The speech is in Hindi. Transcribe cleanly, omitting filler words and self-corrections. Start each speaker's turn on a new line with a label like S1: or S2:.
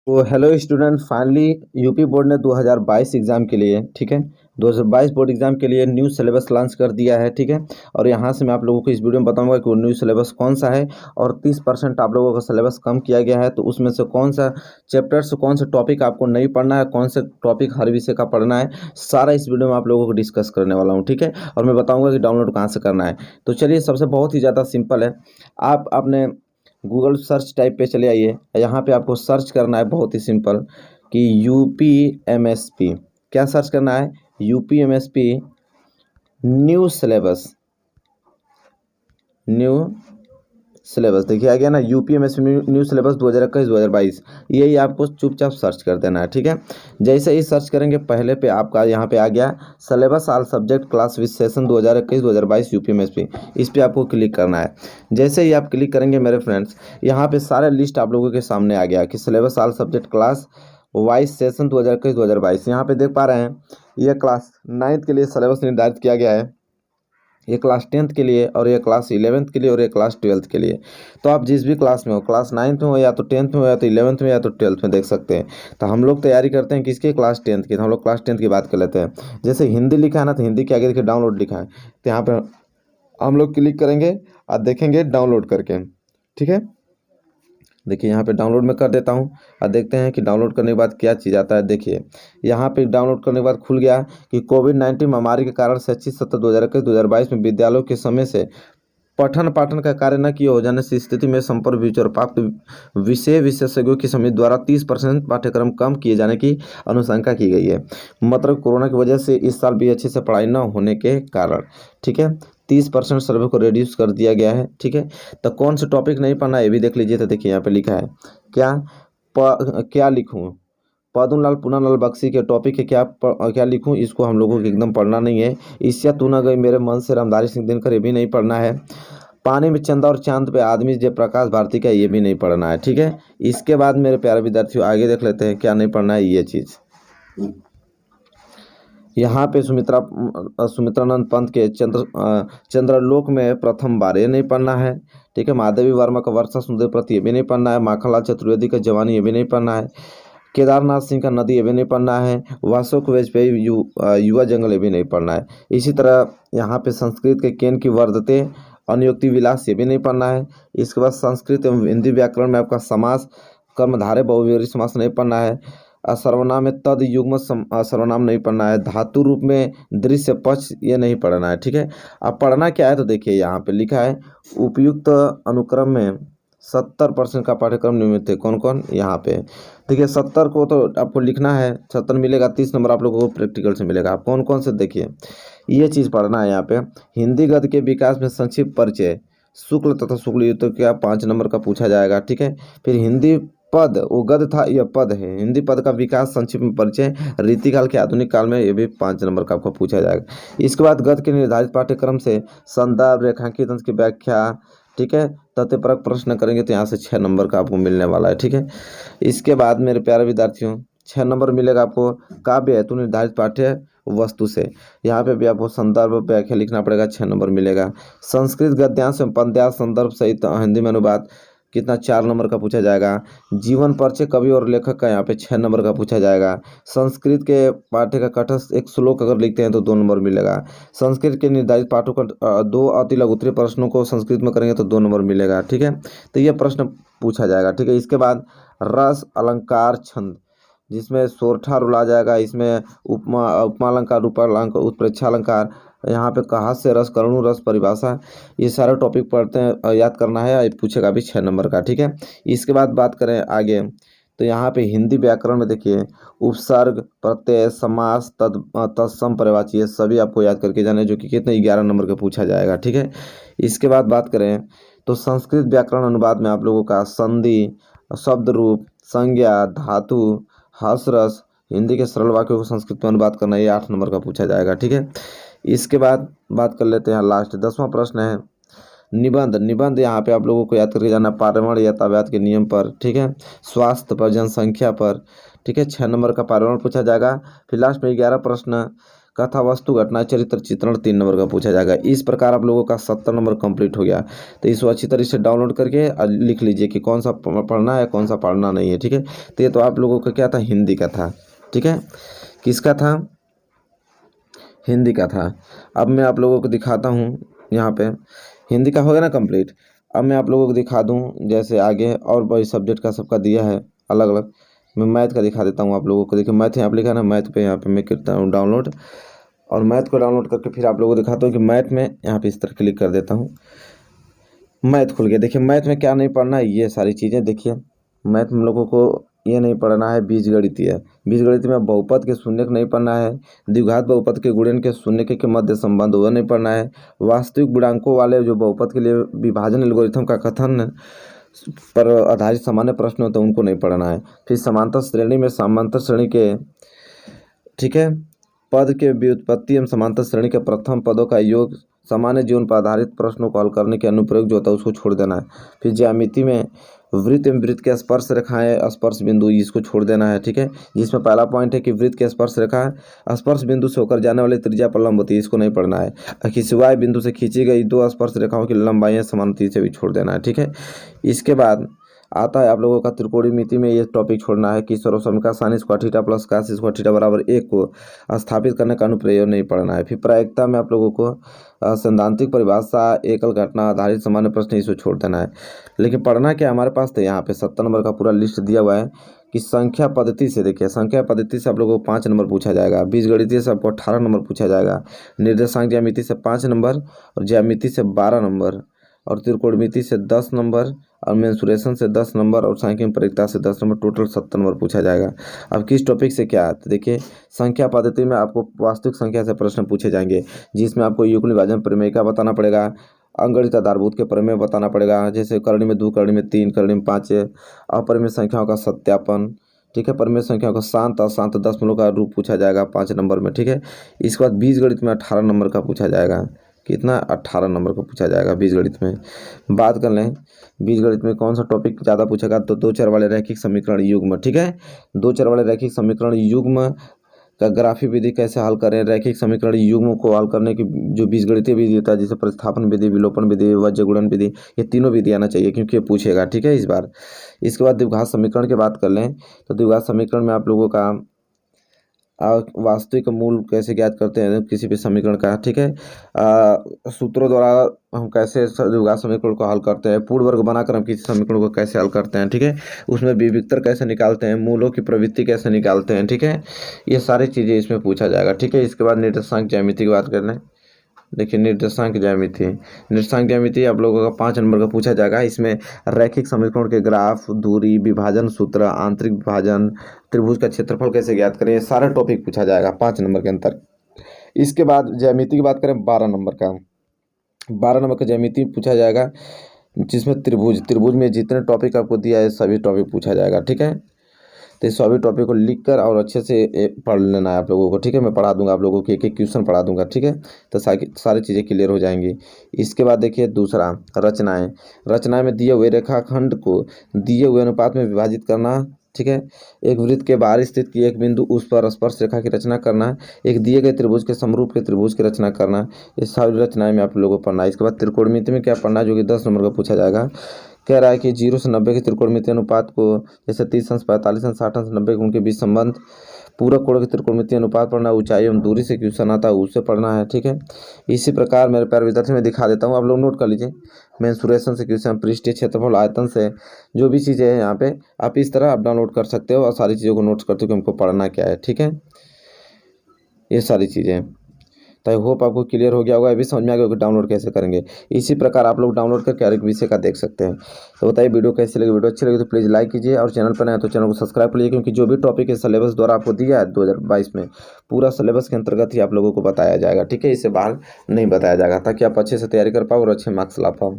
S1: तो hello student, finally UP board ने 2022 एग्ज़ाम के लिए, ठीक है, 2022 बोर्ड एग्ज़ाम के लिए न्यू सिलेबस लॉन्च कर दिया है, ठीक है। और यहाँ से मैं आप लोगों को इस वीडियो में बताऊंगा कि वो न्यू सिलेबस कौन सा है और 30% आप लोगों का सिलेबस कम किया गया है। तो उसमें से कौन सा चैप्टर से कौन सा टॉपिक आपको नहीं पढ़ना है, कौन से टॉपिक हर विषय का पढ़ना है, सारा इस वीडियो में आप लोगों को डिस्कस करने वाला हूँ, ठीक है। और मैं बताऊँगा कि डाउनलोड कहाँ से करना है। तो चलिए, सबसे बहुत ही ज़्यादा सिंपल है। आप अपने गूगल सर्च टाइप पे चले आइए। यहाँ पे आपको सर्च करना है, बहुत ही सिंपल, कि UPMSP। क्या सर्च करना है? UPMSP new syllabus. New syllabus देखिए आ गया ना, UPMSP न्यू सिलेबस 2021-2022। यही आपको चुपचाप सर्च कर देना है, ठीक है। जैसे ही सर्च करेंगे, पहले पे आपका यहाँ पे आ गया syllabus all subject class with session 2021-2022 UPMSP। इस पे आपको क्लिक करना है। जैसे ही आप क्लिक करेंगे मेरे फ्रेंड्स, यहाँ पे सारा लिस्ट आप लोगों के सामने आ गया कि syllabus all subject class wise session 2021-2022। यहाँ पे देख पा रहे हैं, यह क्लास 9th के लिए सिलेबस निर्धारित किया गया है, ये क्लास 10th के लिए, और ये क्लास 11th के लिए, और ये क्लास 12th के लिए। तो आप जिस भी क्लास में हो, क्लास 9th में हो या तो 10th में हो या तो 11th में या तो 12th में, देख सकते हैं। तो हम लोग तैयारी करते हैं किसके? क्लास 10th की। तो हम लोग क्लास 10th की बात कर लेते हैं। जैसे हिंदी लिखा है ना, तो हिंदी के आगे देखिए डाउनलोड लिखा है, तो यहाँ पर हम लोग क्लिक करेंगे और देखेंगे डाउनलोड करके, ठीक है। देखिए यहाँ पे डाउनलोड में कर देता हूँ और देखते हैं कि डाउनलोड करने के बाद क्या चीज़ आता है। देखिए यहाँ पे डाउनलोड करने के बाद खुल गया कि कोविड-19 महामारी के कारण शैक्षिक सत्र 2021-2022 में विद्यालयों के समय से पठन पाठन का कार्य न किए हो जाने से स्थिति में संपर्क विचार प्राप्त विषय विशेषज्ञों की समिति द्वारा 30% पाठ्यक्रम कम किए जाने की अनुशंसा की गई है। मतलब कोरोना की वजह से इस साल भी अच्छे से पढ़ाई न होने के कारण, ठीक है, 30% सर्वे को रिड्यूस कर दिया गया है, ठीक है। तो कौन सा टॉपिक नहीं पढ़ना है ये भी देख लीजिए। तो देखिए यहाँ पे लिखा है क्या, क्या लिखूँ? पद्मलाल पूनालाल बख्शी के टॉपिक है, क्या लिखूं? इसको हम लोगों को एकदम पढ़ना नहीं है। इससे तू ना गई मेरे मन से रामधारी सिंह दिनकर, ये भी नहीं पढ़ना है। पानी में चंदा और चांद पे आदमी जयप्रकाश भारती का, ये भी नहीं पढ़ना है, ठीक है। इसके बाद मेरे प्यारे विद्यार्थियों आगे देख लेते हैं क्या नहीं पढ़ना है, ये चीज़। यहाँ पे सुमित्रानंद पंत के चंद्रलोक में प्रथम बार, ये नहीं पढ़ना है, ठीक है। महादेवी वर्मा का वर्षा सुंदर प्रति, ये भी नहीं पढ़ना है। माखनलाल चतुर्वेदी का जवानी, ये भी नहीं पढ़ना है। केदारनाथ सिंह का नदी, ये भी नहीं पढ़ना है। वासुक वाजपेयी युवा जंगल, ये भी नहीं पढ़ना है। इसी तरह यहाँ पे संस्कृत के केन की वर्धते अनुयुक्ति विलास, ये भी नहीं पढ़ना है। इसके बाद संस्कृत एवं हिंदी व्याकरण में आपका समास, कर्मधारय बहुव्रीहि समास नहीं पढ़ना है। सर्वनाम में तद युग्म सर्वनाम नहीं पढ़ना है। धातु रूप में दृश्य पक्ष, ये नहीं पढ़ना है, ठीक है। अब पढ़ना क्या है? तो देखिए यहाँ पे लिखा है उपयुक्त अनुक्रम में 70% का पाठ्यक्रम नियमित है। कौन कौन? यहाँ पे देखिए 70 को तो आपको लिखना है, 70 मिलेगा, 30 नंबर आप लोगों को प्रैक्टिकल से मिलेगा। आप कौन कौन से देखिए ये चीज़ पढ़ना है यहाँ पे। हिंदी गद्य के विकास में संक्षिप्त परिचय, शुक्ल तथा शुक्ल युक्त क्या 5 नंबर का पूछा जाएगा, ठीक है। फिर हिंदी पद, वो गद्य था, यह पद है। हिंदी पद का विकास संक्षिप्त में परिचय, रीतिकाल के आधुनिक काल में, ये भी 5 नंबर का आपको पूछा जाएगा। इसके बाद गद्य के निर्धारित पाठ्यक्रम से संदर्भ रेखांकित अंश की व्याख्या, ठीक है, तथ्यपरक प्रश्न करेंगे तो यहाँ से 6 नंबर का आपको मिलने वाला है, ठीक है। इसके बाद मेरे प्यारे विद्यार्थियों 6 नंबर मिलेगा आपको काव्य हेतु निर्धारित पाठ्य वस्तु से। यहाँ पे भी आपको संदर्भ व्याख्या लिखना पड़ेगा, 6 नंबर मिलेगा। संस्कृत गद्यांश एवं पद्यांश संदर्भ सहित हिंदी में अनुवाद, कितना? 4 नंबर का पूछा जाएगा। जीवन परिचय कवि और लेखक का, यहाँ पे 6 नंबर का पूछा जाएगा। संस्कृत के पाठ्य का कंठस्थ एक श्लोक अगर लिखते हैं तो 2 नंबर मिलेगा। संस्कृत के निर्धारित पाठों का 2 अति लघु उत्तरीय प्रश्नों को संस्कृत में करेंगे तो 2 नंबर मिलेगा, ठीक है। तो ये प्रश्न पूछा जाएगा, ठीक है। इसके बाद रस अलंकार छंद, जिसमें सोरठा रूल आ जाएगा। इसमें उपमा अलंकार, रूपालंकार, उत्प्रेक्षा अलंकार, यहाँ पे कहा से रस, करुणु रस, परिभाषा, ये सारे टॉपिक पढ़ते हैं, याद करना है। ये पूछेगा भी 6 नंबर का, ठीक है। इसके बाद बात करें आगे, तो यहाँ पे हिंदी व्याकरण में देखिए उपसर्ग, प्रत्यय, समास, तत्सम, पर्यायवाची, ये सभी आपको याद करके जाने, जो कि कितने 11 नंबर का पूछा जाएगा, ठीक है। इसके बाद बात करें तो संस्कृत व्याकरण अनुवाद में आप लोगों का संधि, शब्द रूप, संज्ञा, धातु, हस रस, हिंदी के सरल वाक्यों को संस्कृत में अनुवाद करना, ये 8 नंबर का पूछा जाएगा, ठीक है। इसके बाद बात कर लेते हैं लास्ट 10वां प्रश्न है निबंध। निबंध यहाँ पे आप लोगों को याद करके जाना पर्यावरण यातायात के नियम पर, ठीक है, स्वास्थ्य पर, जनसंख्या पर, ठीक है। 6 नंबर का पर्यावरण पूछा जाएगा। फिर लास्ट में 11 प्रश्न कथा वस्तु घटना चरित्र चित्रण 3 नंबर का पूछा जाएगा। इस प्रकार आप लोगों का 70 नंबर कंप्लीट हो गया। तो इसको अच्छी तरह से डाउनलोड करके लिख लीजिए कि कौन सा पढ़ना है कौन सा पढ़ना नहीं है, ठीक है। तो ये तो आप लोगों का क्या था, हिंदी का था, ठीक है। किसका था, हिंदी का था। अब मैं आप लोगों को दिखाता हूँ, यहाँ पे हिंदी का हो गया ना कंप्लीट। अब मैं आप लोगों को दिखा दूँ जैसे आगे और बड़ी सब्जेक्ट का सबका दिया है अलग अलग। मैं मैथ का दिखा देता हूँ आप लोगों को। देखिए मैथ यहाँ पर लिखा है ना, मैथ पे यहाँ पे मैं करता हूँ डाउनलोड, और मैथ को डाउनलोड करके फिर आप लोगों को दिखाता हूँ कि मैथ में यहाँ पे इस तरह क्लिक कर देता हूँ। मैथ खुल गया। देखिए मैथ में क्या नहीं पढ़ना है, ये सारी चीज़ें। देखिए मैथ में लोगों को ये नहीं पढ़ना है बीजगणितीय। बीजगणित में बहुपद के शून्य को नहीं पढ़ना है, द्विघात बहुपद के गुणन के शून्य के मध्य संबंध वो नहीं पढ़ना है, वास्तविक गुणांकों वाले जो बहुपद के लिए विभाजन एल्गोरिथम का कथन पर आधारित सामान्य प्रश्न होते हैं उनको नहीं पढ़ना है। फिर समांतर श्रेणी में समांतर श्रेणी के, ठीक है, पद के व्युत्पत्ति एवं समांतर श्रेणी के प्रथम पदों का योग, सामान्य जीवन पर आधारित प्रश्नों को हल करने के अनुप्रयोग जो होता है उसको छोड़ देना है। फिर ज्यामिति में वृत्त एवं वृत्त के स्पर्श रेखाएं स्पर्श बिंदु इसको छोड़ देना है, ठीक है। जिसमें पहला पॉइंट है कि वृत्त के स्पर्श रेखा स्पर्श बिंदु से होकर जाने वाली त्रिज्या पर लंब होती है, इसको नहीं पढ़ना है। खिंचवाए बिंदु से खींची गई दो स्पर्श रेखाओं की लंबाइयाँ समान होती है, इसे भी छोड़ देना है, ठीक है। इसके बाद आता है आप लोगों का त्रिकोणमिति में ये टॉपिक छोड़ना है कि सर्वसमीका sine square theta plus cos square theta बराबर 1 को स्थापित करने का अनुप्रयोग नहीं पढ़ना है। फिर प्रायिकता में आप लोगों को सैद्धांतिक परिभाषा, एकल घटना आधारित सामान्य प्रश्न इसको छोड़ देना है। लेकिन पढ़ना क्या हमारे पास तो यहाँ पे 70 नंबर का पूरा लिस्ट दिया हुआ है कि संख्या पद्धति से। देखिए संख्या पद्धति से आप लोगों को 5 नंबर पूछा जाएगा, बीजगणितीय से आपको 18 नंबर पूछा जाएगा, निर्देशांक ज्यामिति से 5 नंबर और ज्यामिति से 12 नंबर और त्रिकोणमिति से 10 नंबर और मेंसुरेशन से 10 नंबर और सांख्यिक परिकता से 10 नंबर, टोटल 70 नंबर पूछा जाएगा। अब किस टॉपिक से क्या है, देखिए संख्या पद्धति में आपको वास्तविक संख्या से प्रश्न पूछे जाएंगे, जिसमें आपको युग्म विभाजन प्रमेय का बताना पड़ेगा, अंगणित आधारभूत के प्रमेय बताना पड़ेगा, जैसे करणी में 2, करणी में 3, करणी में 5, अपरिमेय संख्याओं का सत्यापन, ठीक है। परिमेय संख्याओं का शांत अशांत दशमलव का रूप पूछा जाएगा 5 नंबर में, ठीक है। इसके बाद बीजगणित में 18 नंबर का पूछा जाएगा। कितना, 18 नंबर का पूछा जाएगा बीजगणित में। बात कर लें बीजगणित में कौन सा टॉपिक ज़्यादा पूछेगा, तो 2 चर वाले रैखिक समीकरण युग्म, ठीक है। 2 चर वाले रैखिक समीकरण युग्म का ग्राफी विधि कैसे हल करें, रैखिक समीकरण युग्म को हल करने की जो बीजगणितीय विधि होता है, जैसे प्रतिस्थापन विधि, विलोपन विधि, वज्र गुणन विधि, ये तीनों विधि आना चाहिए क्योंकि ये पूछेगा, ठीक है, इस बार। इसके बाद द्विघात समीकरण की बात कर लें तो द्विघात समीकरण में आप लोगों का वास्तविक मूल कैसे ज्ञात करते हैं किसी भी समीकरण का, ठीक है। सूत्रों द्वारा हम कैसे द्विघात समीकरण को हल करते हैं, पूर्ण वर्ग बनाकर हम किसी समीकरण को कैसे हल करते हैं, ठीक है। उसमें विविक्तर कैसे निकालते हैं, मूलों की प्रवृत्ति कैसे निकालते हैं, ठीक है। ये सारी चीज़ें इसमें पूछा जाएगा, ठीक है। इसके बाद निर्देशांक ज्यामिति की बात कर लें। देखिए निर्देशांक ज्यामिति आप लोगों का 5 नंबर का पूछा जाएगा। इसमें रैखिक समीकरण के ग्राफ, दूरी, विभाजन सूत्र, आंतरिक विभाजन, त्रिभुज का क्षेत्रफल कैसे ज्ञात करें, ये सारा टॉपिक पूछा जाएगा 5 नंबर के अंतर। इसके बाद ज्यामिति की बात करें 12 नंबर का ज्यामिति पूछा जाएगा, जिसमें त्रिभुज में जितने टॉपिक आपको दिया है सभी टॉपिक पूछा जाएगा, ठीक है। तो इस सभी टॉपिक को लिख कर और अच्छे से पढ़ लेना है आप लोगों को, ठीक है। मैं पढ़ा दूंगा आप लोगों को, एक एक क्वेश्चन पढ़ा दूंगा, ठीक है। तो सारी चीज़ें क्लियर हो जाएंगी। इसके बाद देखिए दूसरा रचनाएं में दिए हुए रेखाखंड को दिए हुए अनुपात में विभाजित करना, ठीक है। एक वृत्त के बाहर स्थित की एक बिंदु उस पर स्पर्श रेखा की रचना करना, एक दिए गए त्रिभुज के समरूप के त्रिभुज की रचना करना, ये सारी रचनाएं में आप लोगों को पढ़ना है। इसके बाद त्रिकोणमिति में क्या पढ़ना है, जो कि 10 नंबर का पूछा जाएगा। कह रहा है कि 0 से 90 के त्रिकोणमितीय अनुपात को, जैसे 30 अंश 45 अंश 60 अंश 90 उनके बीच संबंध, पूरक कोण के त्रिकोणमितीय अनुपात पढ़ना, ऊंचाई एवं दूरी से क्वेश्चन आता है उसे पढ़ना है, ठीक है। इसी प्रकार मेरे प्यारे विद्यार्थी में दिखा देता हूँ, आप लोग नोट कर लीजिए। मेंसुरेशन से क्वेश्चन, पृष्ठीय क्षेत्रफल, आयतन से जो भी चीज़ें हैं यहाँ पे आप इस तरह आप डाउनलोड कर सकते हो और सारी चीज़ों को नोट्स करते हो कि हमको पढ़ना क्या है, ठीक है। ये सारी चीज़ें, तो आई होप आपको क्लियर हो गया होगा, ये भी समझ में आ गया कि डाउनलोड कैसे करेंगे। इसी प्रकार आप लोग डाउनलोड करके हर एक विषय का देख सकते हैं। तो बताइए वीडियो कैसी लगी, वीडियो अच्छी लगी तो प्लीज़ लाइक कीजिए और चैनल पर नए तो चैनल को सब्सक्राइब करिए, क्योंकि जो भी टॉपिक है सिलेबस द्वारा आपको दिया है 2022 में, पूरा सिलेबस के अंतर्गत ही आप लोगों को बताया जाएगा, ठीक है। इससे बाहर नहीं बताया जाएगा, ताकि आप अच्छे से तैयारी कर पाओ और अच्छे मार्क्स ला पाओ।